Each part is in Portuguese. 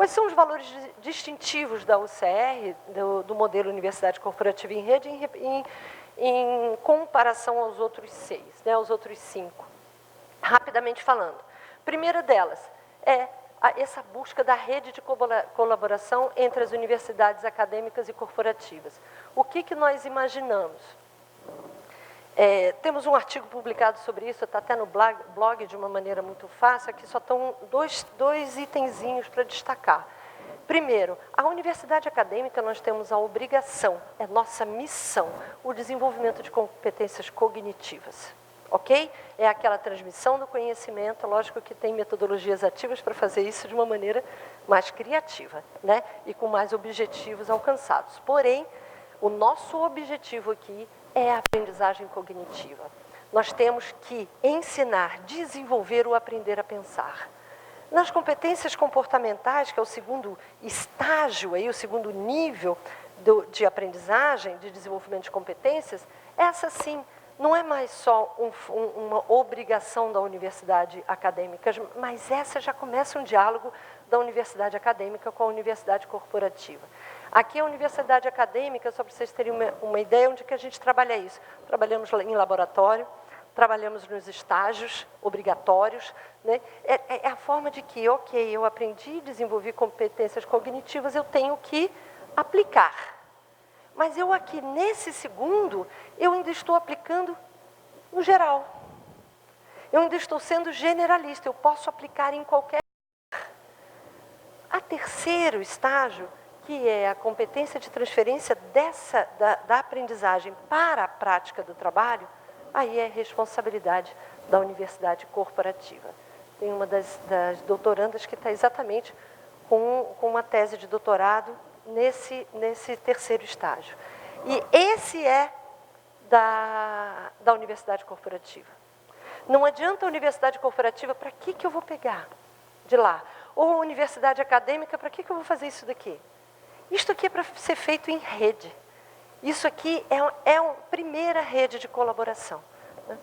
Quais são os valores distintivos da UCR, do modelo Universidade Corporativa em Rede, em comparação aos outros 6, né, aos outros 5? Rapidamente falando, a primeira delas é essa busca da rede de colaboração entre as universidades acadêmicas e corporativas. O que nós imaginamos? Temos um artigo publicado sobre isso, está até no blog de uma maneira muito fácil, aqui só estão dois itenzinhos para destacar. Primeiro, a universidade acadêmica, nós temos a obrigação, é nossa missão, o desenvolvimento de competências cognitivas. Ok? É aquela transmissão do conhecimento, lógico que tem metodologias ativas para fazer isso de uma maneira mais criativa, né? E com mais objetivos alcançados. Porém, o nosso objetivo aqui é a aprendizagem cognitiva. Nós temos que ensinar, desenvolver o aprender a pensar. Nas competências comportamentais, que é o segundo estágio, aí, o segundo nível de aprendizagem, de desenvolvimento de competências, essa sim, não é mais só uma obrigação da universidade acadêmica, mas essa já começa um diálogo da universidade acadêmica com a universidade corporativa. Aqui a universidade acadêmica, só para vocês terem uma ideia, onde que a gente trabalha isso? Trabalhamos em laboratório, trabalhamos nos estágios obrigatórios, né? É a forma de que, ok, eu aprendi, desenvolvi competências cognitivas, eu tenho que aplicar. Mas eu aqui, nesse segundo, eu ainda estou aplicando no geral. Eu ainda estou sendo generalista, eu posso aplicar em qualquer lugar. A terceiro estágio, que é a competência de transferência da aprendizagem para a prática do trabalho, aí é responsabilidade da universidade corporativa. Tem uma das doutorandas que está exatamente com uma tese de doutorado nesse terceiro estágio. E esse é da universidade corporativa. Não adianta a universidade corporativa, para que eu vou pegar de lá? Ou a universidade acadêmica, para que eu vou fazer isso daqui? Isto aqui é para ser feito em rede. Isso aqui é a primeira rede de colaboração. Né?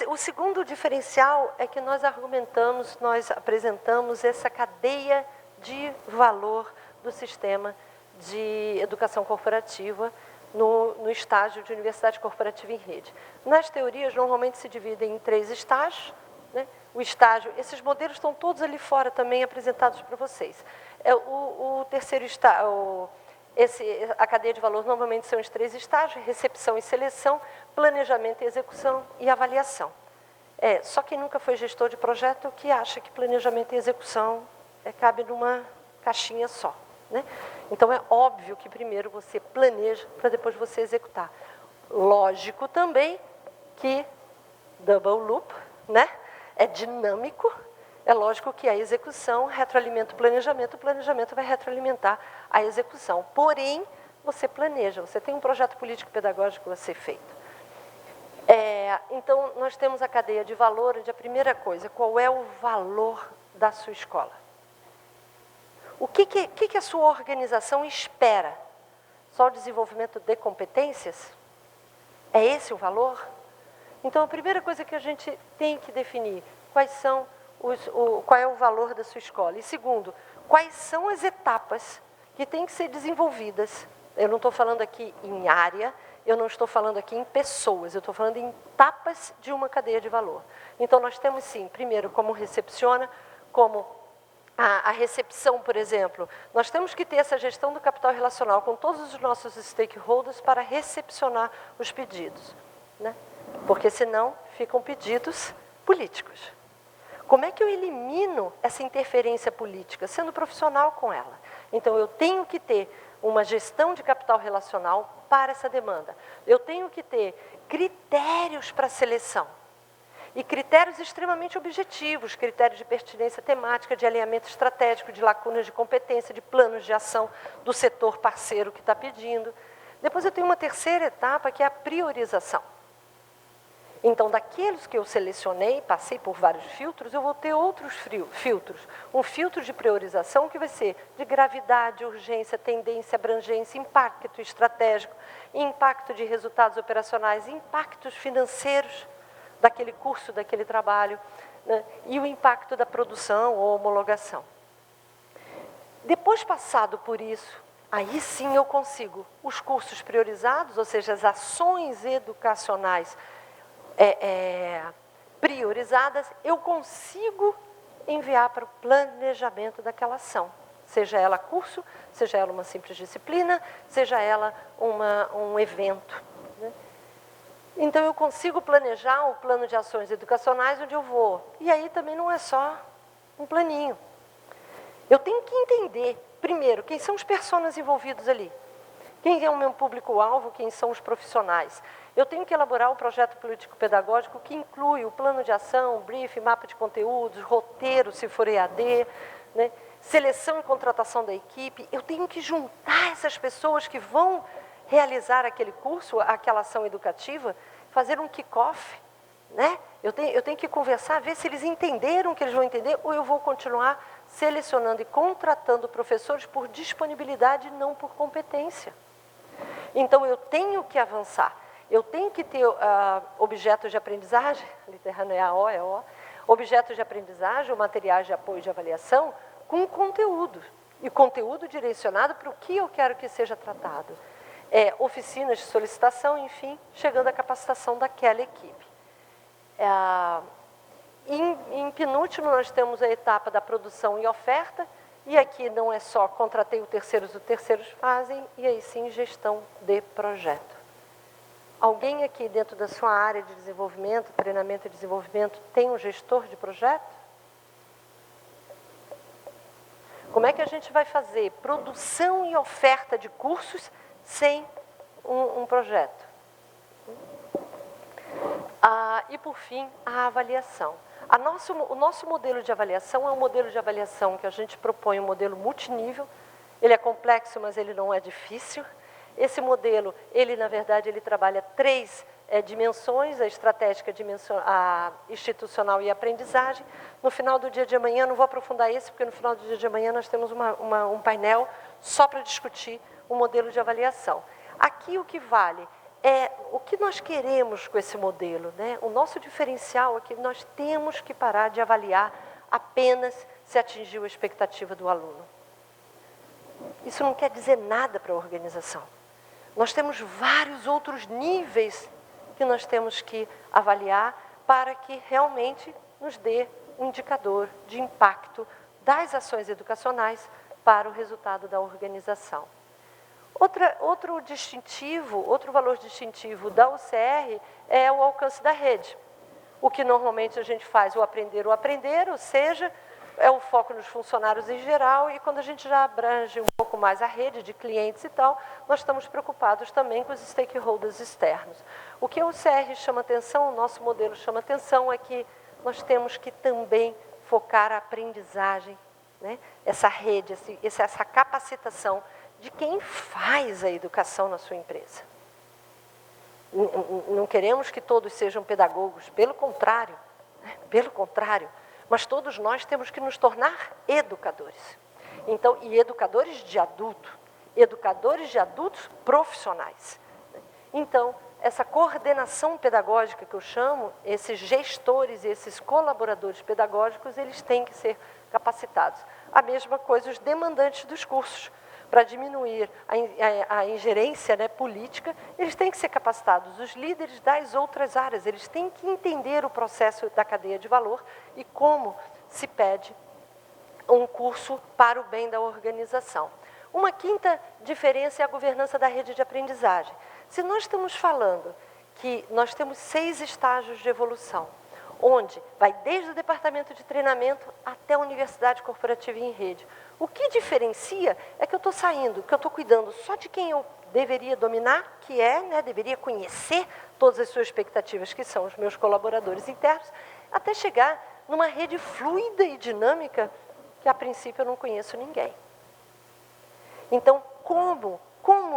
O segundo diferencial é que nós argumentamos, nós apresentamos essa cadeia de valor do sistema de educação corporativa no estágio de universidade corporativa em rede. Nas teorias, normalmente se dividem em 3 estágios. Né? O estágio, esses modelos estão todos ali fora também apresentados para vocês. O terceiro estágio, a cadeia de valor normalmente são os 3 estágios: recepção e seleção, planejamento e execução e avaliação. Só quem nunca foi gestor de projeto que acha que planejamento e execução cabe numa caixinha só. Né? Então, é óbvio que primeiro você planeja para depois você executar. Lógico também que double loop, né? É dinâmico, é lógico que a execução retroalimenta o planejamento vai retroalimentar a execução. Porém, você planeja, você tem um projeto político-pedagógico a ser feito. Então, nós temos a cadeia de valor, onde a primeira coisa, qual é o valor da sua escola? O que a sua organização espera? Só o desenvolvimento de competências? É esse o valor? Então, a primeira coisa que a gente tem que definir, qual é o valor da sua escola? E segundo, quais são as etapas que têm que ser desenvolvidas? Eu não estou falando aqui em área, eu não estou falando aqui em pessoas, eu estou falando em etapas de uma cadeia de valor. Então, nós temos sim, primeiro, como recepciona, como a recepção, por exemplo. Nós temos que ter essa gestão do capital relacional com todos os nossos stakeholders para recepcionar os pedidos. Né? Porque senão ficam pedidos políticos. Como é que eu elimino essa interferência política? Sendo profissional com ela. Então, eu tenho que ter uma gestão de capital relacional para essa demanda. Eu tenho que ter critérios para seleção. E critérios extremamente objetivos, critérios de pertinência temática, de alinhamento estratégico, de lacunas de competência, de planos de ação do setor parceiro que está pedindo. Depois eu tenho uma terceira etapa, que é a priorização. Então, daqueles que eu selecionei, passei por vários filtros, eu vou ter outros filtros. Um filtro de priorização que vai ser de gravidade, urgência, tendência, abrangência, impacto estratégico, impacto de resultados operacionais, impactos financeiros daquele curso, daquele trabalho, né? E o impacto da produção ou homologação. Depois passado por isso, aí sim eu consigo os cursos priorizados, ou seja, as ações educacionais priorizadas, eu consigo enviar para o planejamento daquela ação. Seja ela curso, seja ela uma simples disciplina, seja ela um evento. Né? Então, eu consigo planejar o plano de ações educacionais onde eu vou. E aí também não é só um planinho. Eu tenho que entender, primeiro, quem são os personas envolvidos ali. Quem é o meu público-alvo, quem são os profissionais. Eu tenho que elaborar o projeto político-pedagógico que inclui o plano de ação, briefing, mapa de conteúdos, roteiro, se for EAD, né? Seleção e contratação da equipe. Eu tenho que juntar essas pessoas que vão realizar aquele curso, aquela ação educativa, fazer um kick-off. Né? Eu tenho que conversar, ver se eles entenderam o que eles vão entender, ou eu vou continuar selecionando e contratando professores por disponibilidade e não por competência. Então, eu tenho que avançar. Eu tenho que ter objetos de aprendizagem, literal é O, objetos de aprendizagem ou materiais de apoio de avaliação com conteúdo. E conteúdo direcionado para o que eu quero que seja tratado. Oficinas de solicitação, enfim, chegando à capacitação daquela equipe. Em penúltimo, nós temos a etapa da produção e oferta, e aqui não é só contratei os terceiros fazem, e aí sim gestão de projeto. Alguém aqui dentro da sua área de desenvolvimento, treinamento e desenvolvimento, tem um gestor de projeto? Como é que a gente vai fazer produção e oferta de cursos sem um projeto? E, por fim, a avaliação. O nosso modelo de avaliação é um modelo de avaliação que a gente propõe, um modelo multinível. Ele é complexo, mas ele não é difícil. Esse modelo, na verdade, ele trabalha 3 dimensões, a estratégica, a institucional e a aprendizagem. No final do dia de amanhã, não vou aprofundar esse, porque no final do dia de amanhã nós temos um painel só para discutir o modelo de avaliação. Aqui o que vale é o que nós queremos com esse modelo, né? O nosso diferencial é que nós temos que parar de avaliar apenas se atingiu a expectativa do aluno. Isso não quer dizer nada para a organização. Nós temos vários outros níveis que nós temos que avaliar para que realmente nos dê um indicador de impacto das ações educacionais para o resultado da organização. Outro valor distintivo da UCR é o alcance da rede. O que normalmente a gente faz, o aprender, ou seja, é o foco nos funcionários em geral, e quando a gente já abrange um pouco mais a rede de clientes e tal, nós estamos preocupados também com os stakeholders externos. O que a UCR chama atenção, o nosso modelo chama atenção, é que nós temos que também focar a aprendizagem, né? Essa rede, essa capacitação de quem faz a educação na sua empresa. Não queremos que todos sejam pedagogos, pelo contrário, mas todos nós temos que nos tornar educadores. Então, e educadores de adultos profissionais. Então, essa coordenação pedagógica que eu chamo, esses gestores e esses colaboradores pedagógicos, eles têm que ser capacitados. A mesma coisa os demandantes dos cursos. Para diminuir a ingerência, né, política, eles têm que ser capacitados. Os líderes das outras áreas, eles têm que entender o processo da cadeia de valor e como se pede um curso para o bem da organização. Uma quinta diferença é a governança da rede de aprendizagem. Se nós estamos falando que nós temos 6 estágios de evolução, onde vai desde o departamento de treinamento até a universidade corporativa e em rede. O que diferencia é que eu estou saindo, que eu estou cuidando só de quem eu deveria dominar, que deveria conhecer todas as suas expectativas, que são os meus colaboradores internos, até chegar numa rede fluida e dinâmica, que a princípio eu não conheço ninguém. Então, como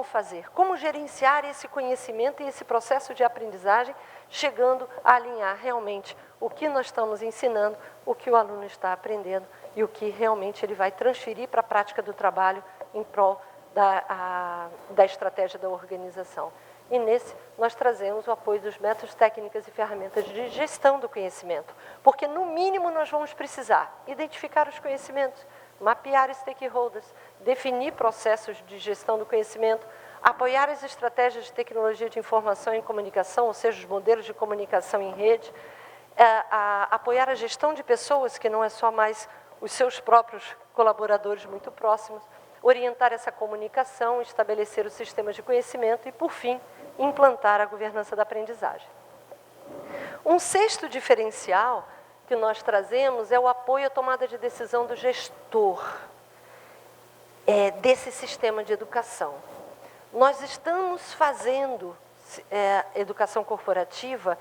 fazer? Como gerenciar esse conhecimento e esse processo de aprendizagem, chegando a alinhar realmente o que nós estamos ensinando, o que o aluno está aprendendo e o que realmente ele vai transferir para a prática do trabalho em prol da estratégia da organização. E nesse, nós trazemos o apoio dos métodos, técnicas e ferramentas de gestão do conhecimento, porque no mínimo nós vamos precisar identificar os conhecimentos, mapear stakeholders, definir processos de gestão do conhecimento, apoiar as estratégias de tecnologia de informação e comunicação, ou seja, os modelos de comunicação em rede, apoiar a gestão de pessoas, que não é só mais os seus próprios colaboradores muito próximos, orientar essa comunicação, estabelecer os sistemas de conhecimento e, por fim, implantar a governança da aprendizagem. Um sexto diferencial que nós trazemos é o apoio à tomada de decisão do gestor desse sistema de educação. Nós estamos fazendo educação corporativa,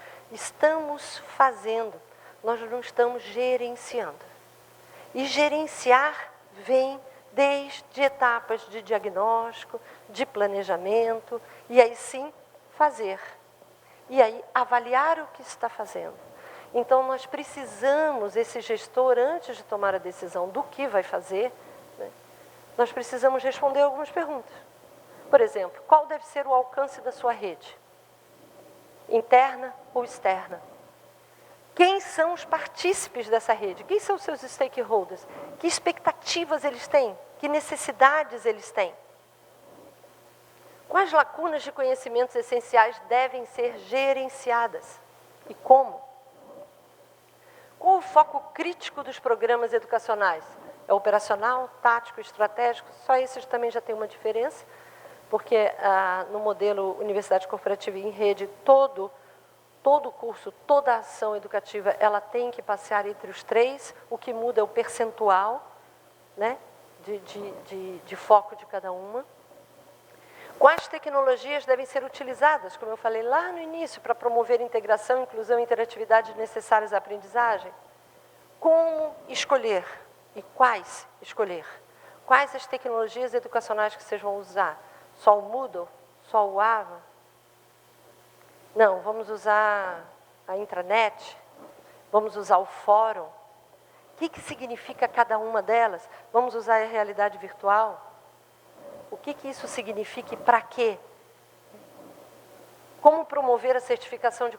nós não estamos gerenciando. E gerenciar vem desde etapas de diagnóstico, de planejamento, e aí sim fazer. E aí avaliar o que está fazendo. Então nós precisamos, esse gestor, antes de tomar a decisão do que vai fazer, né, nós precisamos responder algumas perguntas. Por exemplo, qual deve ser o alcance da sua rede? Interna ou externa? Quem são os partícipes dessa rede? Quem são os seus stakeholders? Que expectativas eles têm? Que necessidades eles têm? Quais lacunas de conhecimentos essenciais devem ser gerenciadas? E como? Qual o foco crítico dos programas educacionais? É operacional, tático, estratégico? Só esses também já tem uma diferença, porque no modelo Universidade Corporativa em Rede, todo curso, toda ação educativa, ela tem que passear entre os três. O que muda é o percentual, né, de foco de cada uma. Quais tecnologias devem ser utilizadas, como eu falei lá no início, para promover integração, inclusão e interatividade necessárias à aprendizagem? Como escolher e quais escolher? Quais as tecnologias educacionais que vocês vão usar? Só o Moodle? Só o AVA? Não, vamos usar a intranet? Vamos usar o fórum? O que significa cada uma delas? Vamos usar a realidade virtual? O que isso significa e para quê? Como promover a certificação de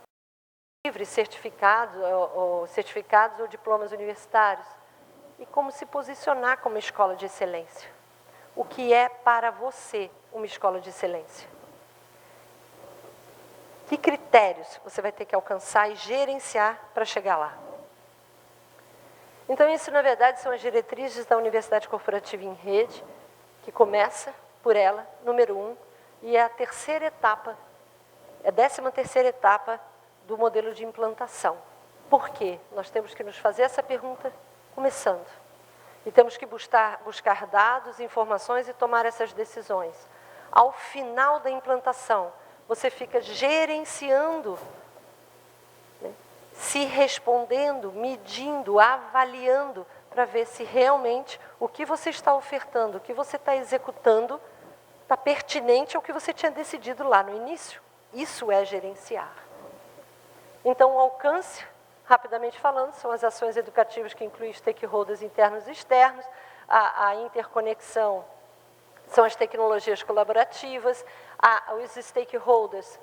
livre, certificados ou diplomas universitários? E como se posicionar como escola de excelência? O que é para você uma escola de excelência? Que critérios você vai ter que alcançar e gerenciar para chegar lá? Então, isso, na verdade, são as diretrizes da Universidade Corporativa em Rede, que começa por ela, número 1, e é a terceira etapa, é a 13ª etapa do modelo de implantação. Por quê? Nós temos que nos fazer essa pergunta começando. E temos que buscar dados, informações e tomar essas decisões. Ao final da implantação, você fica gerenciando, né, se respondendo, medindo, avaliando, para ver se realmente o que você está ofertando, o que você está executando, está pertinente ao que você tinha decidido lá no início. Isso é gerenciar. Então, o alcance, rapidamente falando, são as ações educativas que incluem stakeholders internos e externos, a interconexão são as tecnologias colaborativas, os stakeholders,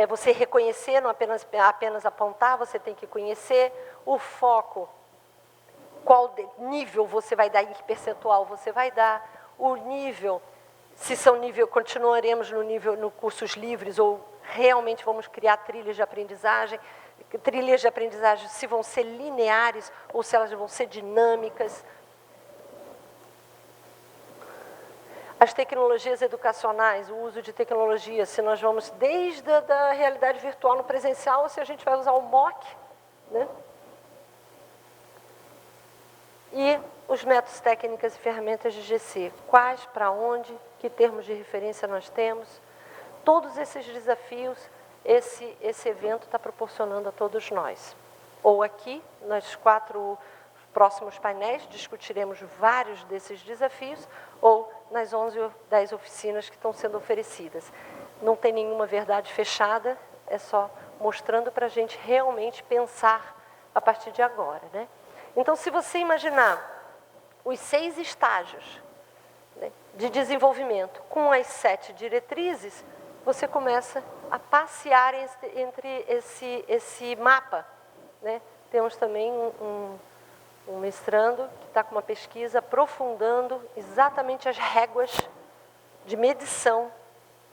você reconhecer, não apenas apontar, você tem que conhecer, o foco, qual nível você vai dar, em que percentual você vai dar, o nível, se são nível, continuaremos no nível, no cursos livres, ou realmente vamos criar trilhas de aprendizagem se vão ser lineares ou se elas vão ser dinâmicas. As tecnologias educacionais, o uso de tecnologia, se nós vamos desde a realidade virtual no presencial, ou se a gente vai usar o MOOC, né? E os métodos, técnicas e ferramentas de GC. Quais, para onde, que termos de referência nós temos. Todos esses desafios, esse evento está proporcionando a todos nós. Ou aqui, nas 4 próximos painéis, discutiremos vários desses desafios, ou nas 11 ou 10 oficinas que estão sendo oferecidas. Não tem nenhuma verdade fechada, é só mostrando para a gente realmente pensar a partir de agora, né? Então, se você imaginar os 6 estágios, né, de desenvolvimento com as 7 diretrizes, você começa a passear entre esse mapa, né? Temos também um mestrando que está com uma pesquisa aprofundando exatamente as réguas de medição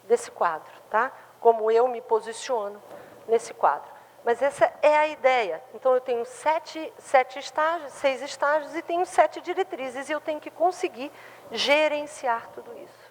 desse quadro, tá? Como eu me posiciono nesse quadro. Mas essa é a ideia. Então, eu tenho 6 estágios e tenho 7 diretrizes, e eu tenho que conseguir gerenciar tudo isso.